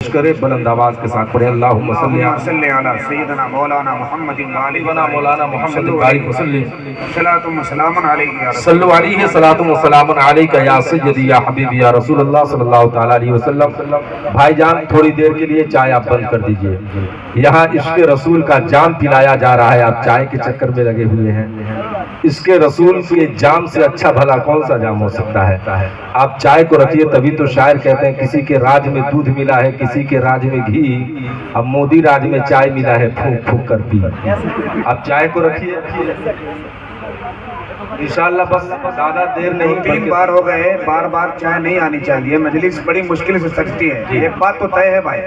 پیش کرے، بلند آواز کے ساتھ پڑھے اللہم صلی علی سیدنا مولانا محمد مولانا محمد بارک وسلم صلاۃ و سلام علیہ یا رسول صلو علیہ صلاۃ و سلام علیک یا سیدی یا حبیبی یا رسول اللہ صلی اللہ تعالی علیہ وسلم۔ بھائی جان تھوڑی دیر کے لیے چائے آپ بند کر دیجئے، یہاں عشق رسول کا جام پلایا جا رہا ہے، آپ چائے کے چکر میں لگے ہوئے ہیں۔ اس کے رسول کے جام سے اچھا بھلا کون سا جام ہو سکتا ہے؟ آپ چائے کو رکھیے، تبھی تو شاعر کہتے ہیں کسی کے راج میں دودھ ملا ہے، کسی کے راج میں گھی، اب مودی راج میں چائے ملا ہے، پھونک پھونک کر پی۔ آپ چائے کو رکھیے انشاءاللہ، بس زیادہ دیر نہیں، 3 بار ہو گئے، بار بار چائے نہیں آنی چاہیے، مجلس بڑی مشکل سے سجتی ہے۔ ایک بات تو طے ہے بھائی،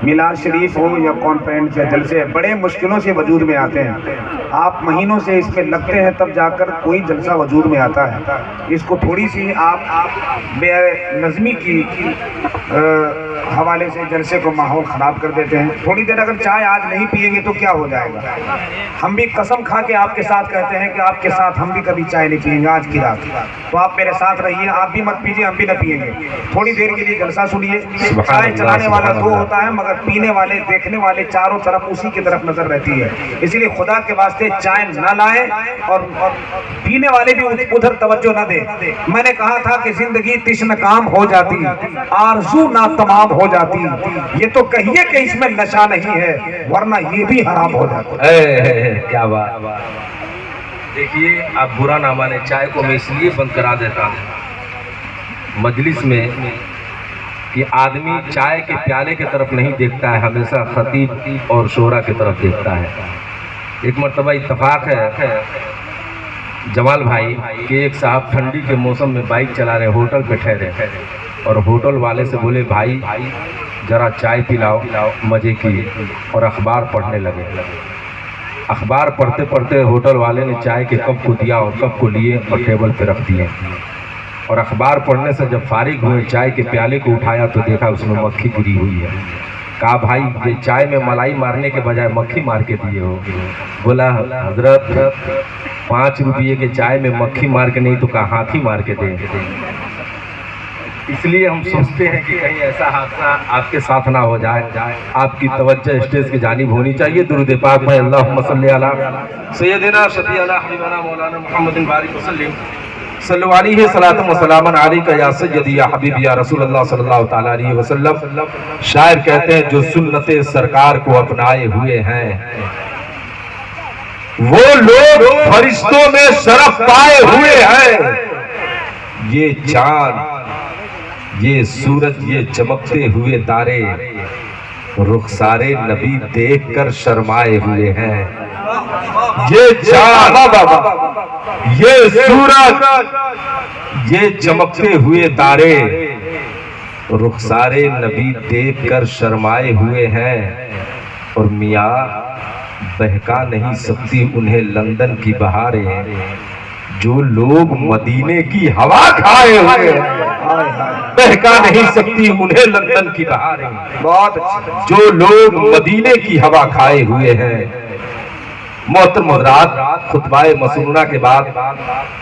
میلاد شریف ہو یا کانفرنس یا جلسے بڑے مشکلوں سے وجود میں آتے ہیں، آپ مہینوں سے اس میں لگتے ہیں تب جا کر کوئی جلسہ وجود میں آتا ہے۔ اس کو تھوڑی سی آپ بے نظمی کی حوالے سے جلسے کو ماحول خراب کر دیتے ہیں۔ تھوڑی دیر اگر چائے آج نہیں پیئیں گے تو کیا ہو جائے گا؟ ہم بھی قسم کھا کے آپ کے ساتھ کہتے ہیں کہ آپ کے ساتھ ہم بھی کبھی چائے نہیں پیئیں گے آج کی رات، تو آپ میرے ساتھ رہیے، آپ بھی مت پیجیے، ہم بھی نہ پیئیں گے۔ تھوڑی دیر کے لیے جلسہ سنیے۔ چائے چلانے والا 2 ہوتا ہے، مگر پینے والے دیکھنے والے چاروں طرف اسی کی طرف نظر رہتی ہے، اسی لیے خدا کے واسطے چائے نہ لائیں اور پینے والے بھی ادھر توجہ نہ دیں۔ میں نے کہا تھا کہ زندگی تشن کام ہو جاتی، آرزو نا تمام ہو جاتی، یہ تو کہیے کہ اس میں نشہ نہیں ہے، ورنہ یہ بھی حرام ہو جاتا ہے۔ کیا بات! دیکھیے آپ برا نہ مانے، چائے کو میں اس لیے بند کرا دیتا ہوں مجلس میں کہ آدمی چائے کے پیالے کی طرف نہیں دیکھتا ہے، ہمیشہ خطیب اور شورا کی طرف دیکھتا ہے۔ ایک مرتبہ اتفاق ہے جمال بھائی کہ ایک صاحب ٹھنڈی کے موسم میں بائک چلا رہے، ہوٹل پہ ٹھہرے اور ہوٹل والے سے بولے بھائی ذرا چائے پلاؤ مزے کی، اور اخبار پڑھنے لگے۔ اخبار پڑھتے پڑھتے ہوٹل والے نے چائے کے کپ کو دیا اور کپ کو لیے اور ٹیبل پہ رکھ دیے، اور اخبار پڑھنے سے جب فارغ ہوئے چائے کے پیالے کو اٹھایا تو دیکھا اس میں مکھی گری ہوئی ہے۔ کہا بھائی یہ چائے میں ملائی مارنے کے بجائے مکھی مار کے دیے ہو۔ بولا حضرت 5 روپے کے چائے میں مکھی مار کے نہیں تو کہا ہاتھی مار کے دیں۔ اس لیے ہم سوچتے ہیں کہ کہیں ایسا حادثہ آپ کے ساتھ نہ ہو جائے۔ آپ کی توجہ اسٹیج کی جانب ہونی چاہیے۔ درود پاک میں اللہم صلی علی سیدنا شفیعنا حبیبنا مولانا محمد بارک وسلم صلو علیہ صلاۃ و سلام علیک یا سیدی یا حبیبی یا رسول اللہ صلی اللہ تعالی علیہ وسلم۔ شاعر کہتے ہیں جو سنت سرکار کو اپنائے ہوئے ہیں وہ لوگ فرشتوں میں شرف پائے ہوئے ہیں۔ یہ چاند یہ سورج یہ چمکتے ہوئے تارے رخسار نبی دیکھ کر شرمائے ہوئے ہیں۔ یہ چاند یہ سورج یہ چمکتے ہوئے تارے رخسار نبی دیکھ کر شرمائے ہوئے ہیں، اور میاں بہکا نہیں سکتی انہیں لندن کی بہاریں، جو لوگ مدینے کی ہوا کھائے ہوئے ہیں بہکا نہیں سکتی انہیں لندن کی بہاریں، جو لوگ مدینے کی ہوا کھائے ہوئے ہیں۔ محترم حضرات، خطبہ مسنونہ کے بعد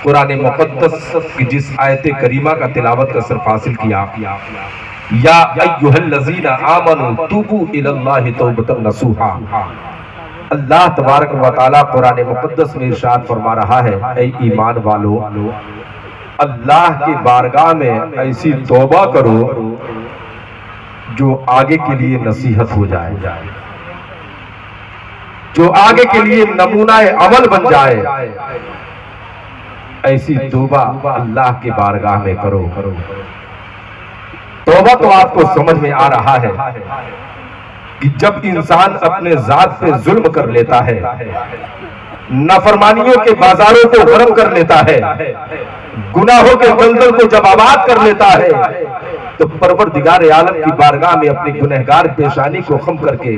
قرآن مقدس کی جس آیت کریمہ کا تلاوت کا صرف حاصل کیا، یا ایھا الذین آمنوا توبوا الی اللہ توبۃ نصوحا، اللہ تبارک و تعالیٰ قرآن مقدس میں ارشاد فرما رہا ہے اے ایمان والو اللہ کی بارگاہ میں ایسی توبہ کرو جو آگے کے لیے نصیحت ہو جائے، جو آگے کے لیے نمونہ عمل بن جائے۔ ایسی توبہ اللہ کی بارگاہ میں کرو۔ توبہ تو آپ کو سمجھ میں آ رہا ہے کہ جب انسان اپنے ذات پہ ظلم کر لیتا ہے، نافرمانیوں کے بازاروں کو گرم کر لیتا ہے، گناہوں کے دلدل کو جب آباد کر لیتا ہے، تو پروردگار عالم کی بارگاہ میں اپنی گنہگار پیشانی کو خم کر کے